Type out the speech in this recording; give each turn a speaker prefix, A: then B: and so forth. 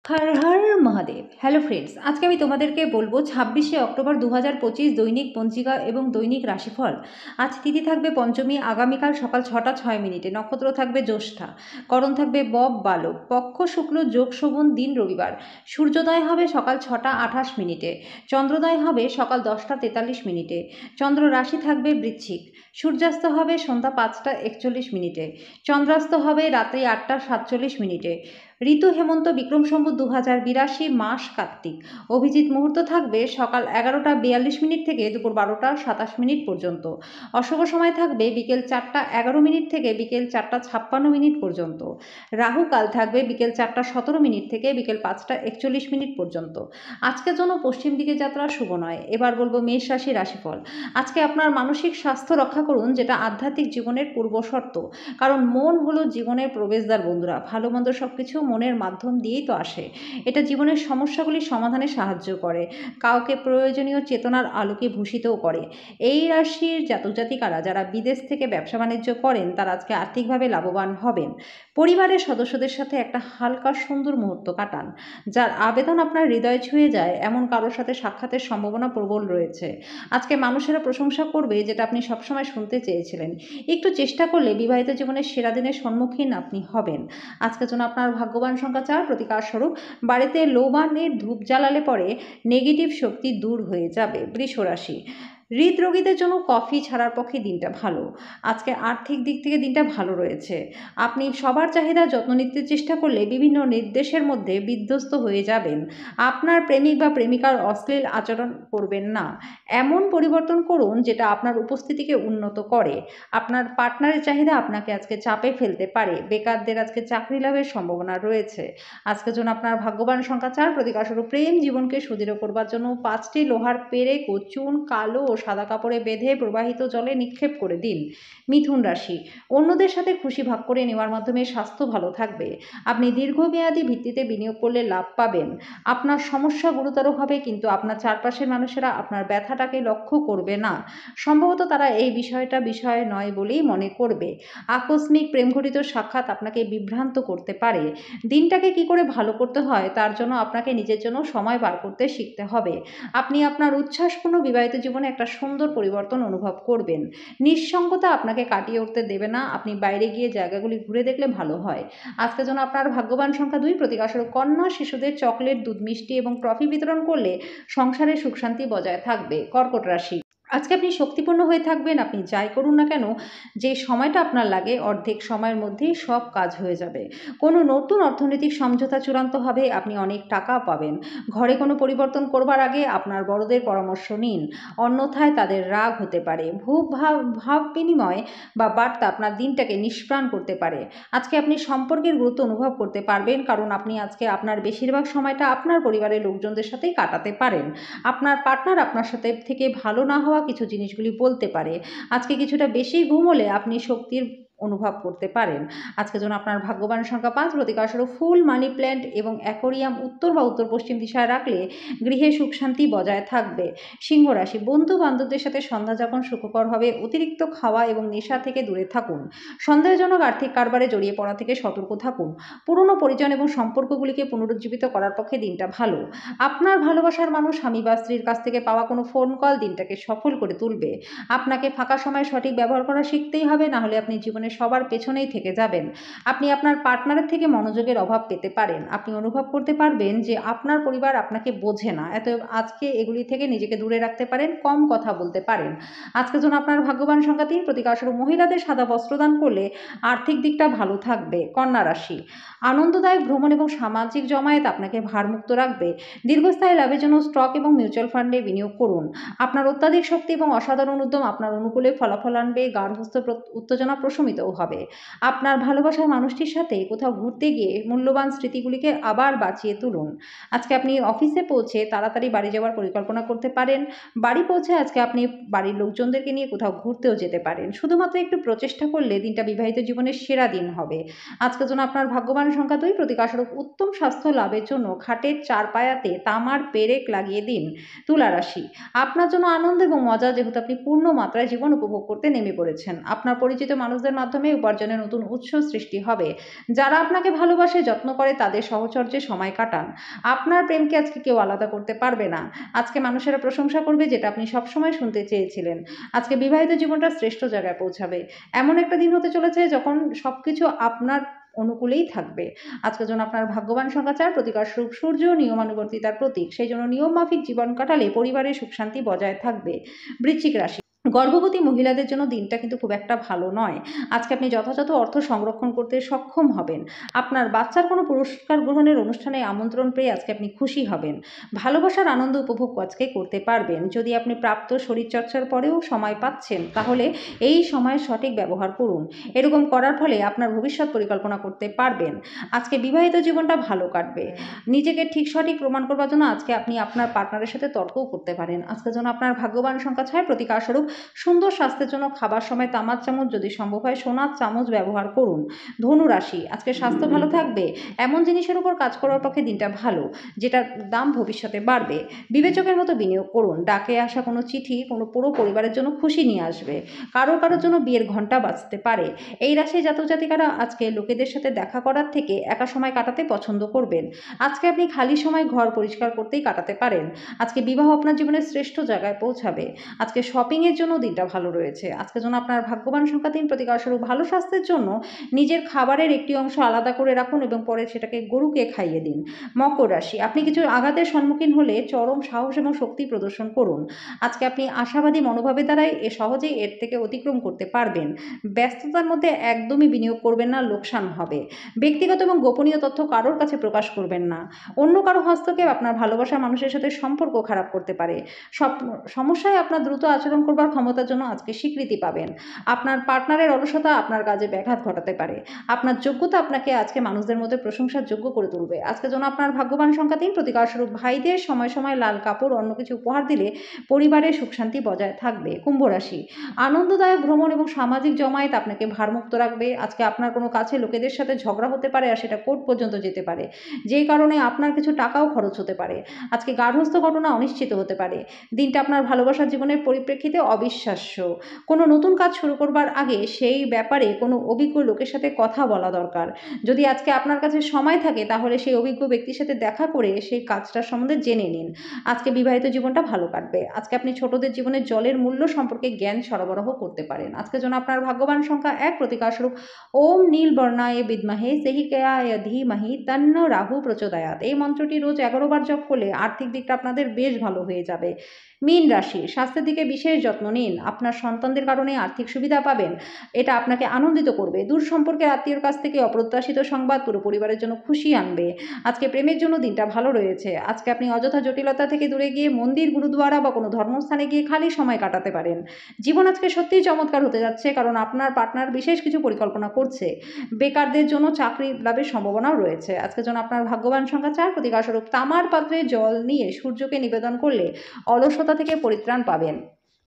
A: Har Har Mahadev. Hello friends, আজকে আমি তোমাদেরকে বলবো 26শে অক্টোবর 2025 দৈনিক পঞ্জিকা এবং দৈনিক রাশিফল। আজ তিথি থাকবে পঞ্চমী, আগামীকাল সকাল 6টা 6 মিনিটে, নক্ষত্র থাকবে জ্যৈষ্ঠা, করণ থাকবে বব বালক, পক্ষ শুক্ল, যোগ শোভন, দিন রবিবার, সূর্যোদয় হবে সকাল 6টা 28 মিনিটে, চন্দ্রোদয় হবে সকাল 10টা 43 মিনিটে, চন্দ্র রাশি থাকবে বৃশ্চিক, সূর্যাস্ত হবে সন্ধ্যা 5টা 41 মিনিটে, চন্দ্রাস্ত হবে রাত্রি 8টা 47 মিনিটে, ঋতু হেমন্ত, বিক্রম সম্বত 2082, মাস কার্তিক, অভিজিৎ মুহূর্ত থাকবে সকাল 11টা 42 মিনিট থেকে দুপুর 12টা 27 মিনিট পর্যন্ত, অশুভ সময় থাকবে বিকেল 4টা 11 মিনিট থেকে বিকেল 4টা 56 মিনিট পর্যন্ত, রাহু কাল থাকবে বিকেল 4টা 17 মিনিট থেকে বিকেল 5টা 41 মিনিট পর্যন্ত। আজকের জন্য পশ্চিম দিকে যাত্রা শুভ নয়। এবার বলবো মেষ রাশি রাশিফল। আজকে আপনার মানসিক স্বাস্থ্য রক্ষা করুন, যেটা আধ্যাত্মিক জীবনের পূর্ব শর্ত, কারণ মন হলো জীবনের প্রবেশদ্বার বন্ধুরা। ভালো মন্দ সবকিছু মনের মাধ্যম দিয়েই তো আসে। এটা জীবনের সমস্যাগুলি সমাধানে সাহায্য করে, কাউকে প্রয়োজনীয় চেতনার আলোকে ভূষিতও করে। এই রাশির জাতক জাতিকারা যারা বিদেশ থেকে ব্যবসা বাণিজ্য করেন তারা আজকে আর্থিকভাবে লাভবান হবেন। পরিবারের সদস্যদের সাথে একটা হালকা সুন্দর মুহূর্ত কাটান। যার আবেদন আপনার হৃদয় ছুঁয়ে যায় এমন কারোর সাথে সাক্ষাতের সম্ভাবনা প্রবল রয়েছে। আজকে মানুষেরা প্রশংসা করবে, যেটা আপনি সবসময় শুনতে চেয়েছিলেন। একটু চেষ্টা করলে বিবাহিত জীবনের সেরা দিনের সম্মুখীন আপনি হবেন। আজকের জন্য আপনার ভাগ্যবান সংখ্যা 4, প্রতিকার স্বরূপ বাড়িতে লোবানের ধূপ জ্বালালে পরে নেগেটিভ শক্তি দূর হয়ে যাবে। বৃষ রাশি, হৃদরোগীদের জন্য কফি ছাড়ার পক্ষে দিনটা ভালো। আজকে আর্থিক দিক থেকে দিনটা ভালো রয়েছে। আপনি সবার চাহিদা যত্ন নিতে চেষ্টা করলে বিভিন্ন নির্দেশের মধ্যে বিধ্বস্ত হয়ে যাবেন। আপনার প্রেমিক বা প্রেমিকার অশ্লীল আচরণ করবেন না। এমন পরিবর্তন করুন যেটা আপনার উপস্থিতিকে উন্নত করে। আপনার পার্টনারের চাহিদা আপনাকে আজকে চাপে ফেলতে পারে। বেকারদের আজকে চাকরি লাভের সম্ভাবনা রয়েছে। আজকের জন্য আপনার ভাগ্যবান সংখ্যা 4, প্রতিকার স্বরূপ প্রেম জীবনকে সুদৃঢ় করবার জন্য 5টি লোহার পেরেক ও চুন কালো ও সাদা কাপড়ে বেঁধে প্রবাহিত জলে নিক্ষেপ করে দিন। মিথুন রাশি, অন্যদের সাথে খুশি ভাগ করে নেওয়ার মাধ্যমে স্বাস্থ্য ভালো থাকবে। আপনি দীর্ঘমেয়াদী ভিত্তিতে বিনিয়োগ করলে লাভ পাবেন। আপনার সমস্যা গুরুতর হবে, কিন্তু আপনার চারপাশের মানুষেরা আপনার ব্যথাটাকে লক্ষ্য করবে না। সম্ভবত তারা এই বিষয় নয় বলেই মনে করবে। আকস্মিক প্রেমঘটিত সাক্ষাৎ আপনাকে বিভ্রান্ত করতে পারে। দিনটাকে কি করে ভালো করতে হয় তার জন্য আপনাকে নিজের জন্য সময় বার করতে শিখতে হবে। আপনি আপনার উচ্ছ্বাসপূর্ণ বিবাহিত জীবনে একটা সুন্দর পরিবর্তন অনুভব করবেন। নিঃসঙ্গতা আপনাকে কাটিয়ে উঠতে দেবে না। আপনি বাইরে গিয়ে জায়গাগুলি ঘুরে দেখলে ভালো হয়। আজকের জন্য আপনার ভাগ্যবান সংখ্যা 2, প্রতিকার স্বরূপ কন্যা, শিশুদের চকলেট, দুধ, মিষ্টি এবং ট্রফি বিতরণ করলে সংসারে সুখ শান্তি বজায় থাকবে। কর্কট রাশি, আজকে আপনি শক্তিপূর্ণ হয়ে থাকবেন। আপনি যাই করুন না কেন, যে সময়টা আপনার লাগে অর্ধেক সময়ের মধ্যেই সব কাজ হয়ে যাবে। কোনো নতুন অর্থনৈতিক সমঝোতা চূড়ান্ত হবে, আপনি অনেক টাকা পাবেন। ঘরে কোনো পরিবর্তন করবার আগে আপনার বড়দের পরামর্শ নিন, অন্যথায় তাদের রাগ হতে পারে। ভাব বিনিময় বা বার্তা আপনার দিনটাকে নিষ্প্রাণ করতে পারে। আজকে আপনি সম্পর্কের গুরুত্ব অনুভব করতে পারবেন, কারণ আপনি আজকে আপনার বেশিরভাগ সময়টা আপনার পরিবারের লোকজনদের সাথেই কাটাতে পারেন। আপনার পার্টনার আপনার সাথে থেকে ভালো না হওয়া কিছু জিনিসগুলি বলতে পারে। আজকে কিছুটা বেশি ঘুমোলে আপনি শক্তির অনুভব করতে পারেন। আজকের জন্য আপনার ভাগ্যবান সংখ্যা 5, প্রতিকার স্বরূপ ফুল, মানি প্ল্যান্ট এবং অ্যাকোরিয়াম উত্তর বা উত্তর পশ্চিম দিশায় রাখলে গৃহে সুখ শান্তি বজায় থাকবে। সিংহ রাশি, বন্ধু বান্ধবদের সাথে সন্ধ্যা যাপন সুখকর হবে। অতিরিক্ত খাওয়া এবং নেশা থেকে দূরে থাকুন। সন্দেহজনক আর্থিক কারবারে জড়িয়ে পড়া থেকে সতর্ক থাকুন। পুরনো পরিজন এবং সম্পর্কগুলিকে পুনরুজ্জীবিত করার পক্ষে দিনটা ভালো। আপনার ভালোবাসার মানুষ স্বামী বা স্ত্রীর কাছ থেকে পাওয়া কোনো ফোন কল দিনটাকে সফল করে তুলবে। আপনাকে ফাঁকা সময় সঠিক ব্যবহার করা শিখতেই হবে, না হলে আপনি জীবনে সবার পেছনেই থেকে যাবেন। আপনি আপনার পার্টনারের থেকে মনোযোগের অভাব পেতে পারেন। আপনি অনুভব করতে পারবেন যে আপনার পরিবার আপনাকে বোঝে না। আজকে এগুলি থেকে নিজেকে দূরে রাখতে পারেন, কম কথা বলতে পারেন। আজকের জন্য আপনার ভাগ্যবান সংখ্যা 3, প্রতিকার স্বরূপ মহিলাদের সাদা বস্ত্র দান করলে আর্থিক দিকটা ভালো থাকবে। কন্যা রাশি, আনন্দদায়ক ভ্রমণ এবং সামাজিক জমায়েত আপনাকে ভারমুক্ত রাখবে। দীর্ঘস্থায়ী লাভের জন্য স্টক এবং মিউচুয়াল ফান্ডে বিনিয়োগ করুন। আপনার অত্যাধিক শক্তি এবং অসাধারণ উদ্যম আপনার অনুকূলে ফলাফল আনবে। গার্হস্থ্য উত্তেজনা প্রশমিতও হবে। আপনার ভালোবাসার মানুষটির সাথে কোথাও ঘুরতে গিয়ে মূল্যবান স্মৃতিগুলিকে আবার বাঁচিয়ে তুলুন। আজকে আপনি অফিসে পৌঁছে তাড়াতাড়ি বাড়ি যাওয়ার পরিকল্পনা করতে পারেন। বাড়ি পৌঁছে আজকে আপনি বাড়ির লোকজনদেরকে নিয়ে কোথাও ঘুরতেও যেতে পারেন। শুধুমাত্র একটু প্রচেষ্টা করলে দিনটা বিবাহিত জীবনের সেরা দিন হবে। আজকের জন্য আপনার ভাগ্যবান সংখ্যা 2, প্রতিকার স্বরূপ উত্তম স্বাস্থ্য লাভের জন্য খাটের চারপায়াতে তামার পেরেক লাগিয়ে দিন। তুলা রাশি, আপনার জন্য আনন্দ এবং মজা, যেহেতু আপনি পূর্ণ মাত্রায় জীবন উপভোগ করতে নেমে পড়েছেন। আপনার পরিচিত মানুষদের মাধ্যমে মাধ্যমে উপার্জনের নতুন উৎস সৃষ্টি হবে। যারা আপনাকে ভালোবাসে, যত্ন করে, তাদের সাহচর্যে সময় কাটান। আপনার প্রেমকে আজকে কেউ আলাদা করতে পারবে না। আজকে মানুষেরা প্রশংসা করবে যেটা আপনি সবসময় শুনতে চেয়েছিলেন। আজকে বিবাহিত জীবনটা শ্রেষ্ঠ জায়গায় পৌঁছাবে। এমন একটা দিন হতে চলেছে যখন সবকিছু আপনার অনুকূলেই থাকবে। আজকের জন্য আপনার ভাগ্যবান সংখ্যা ৪, প্রতিকার স্বরূপ সূর্য, নিয়মানুবর্তিতার প্রতীক। সেই জন্য নিয়ম মাফিক জীবন কাটালে পরিবারে সুখ শান্তি বজায় থাকবে। বৃশ্চিক রাশি, গর্ভবতী মহিলাদের জন্য দিনটা কিন্তু খুব একটা ভালো নয়। আজকে আপনি যথাযথ অর্থ সংরক্ষণ করতে সক্ষম হবেন। আপনার বাচ্চার কোনো পুরস্কার গ্রহণের অনুষ্ঠানে আমন্ত্রণ পেয়ে আজকে আপনি খুশি হবেন। ভালোবাসার আনন্দ উপভোগ আজকে করতে পারবেন। যদি আপনি প্রাপ্ত শরীরচর্চার পরেও সময় পাচ্ছেন, তাহলে এই সময়ের সঠিক ব্যবহার করুন। এরকম করার ফলে আপনার ভবিষ্যৎ পরিকল্পনা করতে পারবেন। আজকে বিবাহিত জীবনটা ভালো কাটবে। নিজেকে ঠিক সঠিক প্রমাণ করবার জন্য আজকে আপনি আপনার পার্টনারের সাথে তর্কও করতে পারেন। আজকের জন্য আপনার ভাগ্যবান সংখ্যা 6, প্রতিকার স্বরূপ সুন্দর স্বাস্থ্যের জন্য খাবার সময় তামার চামচ, যদি সম্ভব হয় সোনার চামচ ব্যবহার করুন। ধনু রাশি, আজকে স্বাস্থ্য ভালো থাকবে। এমন জিনিসের উপর কাজ করার পক্ষে দিনটা ভালো, যেটার দাম ভবিষ্যতে বাড়বে। বিবেচকের মতো বিনিয়োগ করুন। ডাকে আসা কোনো চিঠি কোনো পুরো পরিবারের জন্য খুশি নিয়ে আসবে। কারোর জন্য বিয়ের ঘণ্টা বাজতে পারে। এই রাশির জাতক জাতিকারা আজকে লোকেদের সাথে দেখা করার থেকে একা সময় কাটাতে পছন্দ করবেন। আজকে আপনি খালি সময় ঘর পরিষ্কার করতেই কাটাতে পারেন। আজকে বিবাহ আপনার জীবনের শ্রেষ্ঠ জায়গায় পৌঁছাবে। আজকে শপিংয়ের জন্য দিনটা ভালো রয়েছে। আজকের জন্য আপনার ভাগ্যবান সংখ্যা 3, প্রতিকার স্বরূপ ভালো স্বাস্থ্যের জন্য নিজের খাবারের একটি অংশ আলাদা করে রাখুন এবং পরে সেটাকে গরুকে খাইয়ে দিন। মকর রাশি, আপনি কিছু আঘাতের সম্মুখীন হলে চরম সাহস এবং শক্তি প্রদর্শন করুন। আজকে আপনি আশাবাদী মনোভাবের দ্বারাই সহজেই এর থেকে অতিক্রম করতে পারবেন। ব্যস্ততার মধ্যে একদমই বিনিয়োগ করবেন না, লোকসান হবে। ব্যক্তিগত এবং গোপনীয় তথ্য কারোর কাছে প্রকাশ করবেন না। অন্য কারো হস্তক্ষেপ আপনার ভালোবাসার মানুষের সাথে সম্পর্ক খারাপ করতে পারে। সব সমস্যায় আপনার দ্রুত আচরণ করবার ক্ষমতার জন্য আজকে স্বীকৃতি পাবেন। আপনার পার্টনারের অলসতা আপনার কাজে ব্যাঘাত ঘটাতে পারে। আপনার যোগ্যতা আপনাকে আজকে মানুষদের মধ্যে প্রশংসার যোগ্য করে তুলবে। আজকের জন্য আপনার ভাগ্যবান সংখ্যা 3, প্রতিকার স্বরূপ ভাইদের সময় সময় লাল কাপড় অন্য কিছু উপহার দিলে পরিবারের সুখ শান্তি বজায় থাকবে। কুম্ভ রাশি, আনন্দদায়ক ভ্রমণ এবং সামাজিক জমায়েত আপনাকে ভারমুক্ত রাখবে। আজকে আপনার কোনো কাছে লোকেদের সাথে ঝগড়া হতে পারে আর সেটা কোর্ট পর্যন্ত যেতে পারে, যেই কারণে আপনার কিছু টাকাও খরচ হতে পারে। আজকে গার্হস্থ্য ঘটনা অনিশ্চিত হতে পারে। দিনটা আপনার ভালোবাসার জীবনের পরিপ্রেক্ষিতে অবিশ্বাস্য। কোনো নতুন কাজ শুরু করবার আগে সেই ব্যাপারে কোনো অভিজ্ঞ লোকের সাথে কথা বলা দরকার। যদি আজকে আপনার কাছে সময় থাকে, তাহলে সেই অভিজ্ঞ ব্যক্তির সাথে দেখা করে সেই কাজটার সম্বন্ধে জেনে নিন। আজকে বিবাহিত জীবনটা ভালো কাটবে। আজকে আপনি ছোটদের জীবনে জলের মূল্য সম্পর্কে জ্ঞান সরবরাহ করতে পারেন। আজকের জন্য আপনার ভাগ্যবান সংখ্যা 1, প্রতিকার স্বরূপ ওম নীল বর্ণায় বিদ্মহে সেহিকায় ধীমহি তন্ন রাহু প্রচোদয়াৎ। এই মন্ত্রটি রোজ 11 বার জপ করলে আর্থিক দিকটা আপনাদের বেশ ভালো হয়ে যাবে। মীন রাশি, স্বাস্থ্যের দিকে বিশেষ যত্ন নিন। আপনার সন্তানদের কারণে আর্থিক সুবিধা পাবেন। এটা আপনাকে আনন্দিত করবে। দূর সম্পর্কের আত্মীয়র কাছ থেকে অপ্রত্যাশিত সংবাদ পুরো পরিবারের জন্য খুশি আনবে। আজকে প্রেমের জন্য দিনটা ভালো রয়েছে। আজকে আপনি অযথা জটিলতা থেকে দূরে গিয়ে মন্দির, গুরুদুয়ারা বা কোনো ধর্মস্থানে গিয়ে খালি সময় কাটাতে পারেন। জীবন আজকে সত্যিই চমৎকার হতে যাচ্ছে, কারণ আপনার পার্টনার বিশেষ কিছু পরিকল্পনা করছে। বেকারদের জন্য চাকরি লাভের সম্ভাবনাও রয়েছে। আজকের জন্য আপনার ভাগ্যবান সংখ্যা 4, প্রতিকার স্বরূপ তামার পাত্রে জল নিয়ে সূর্যকে নিবেদন করলে অলসতা থেকে পরিত্রাণ পাবেন।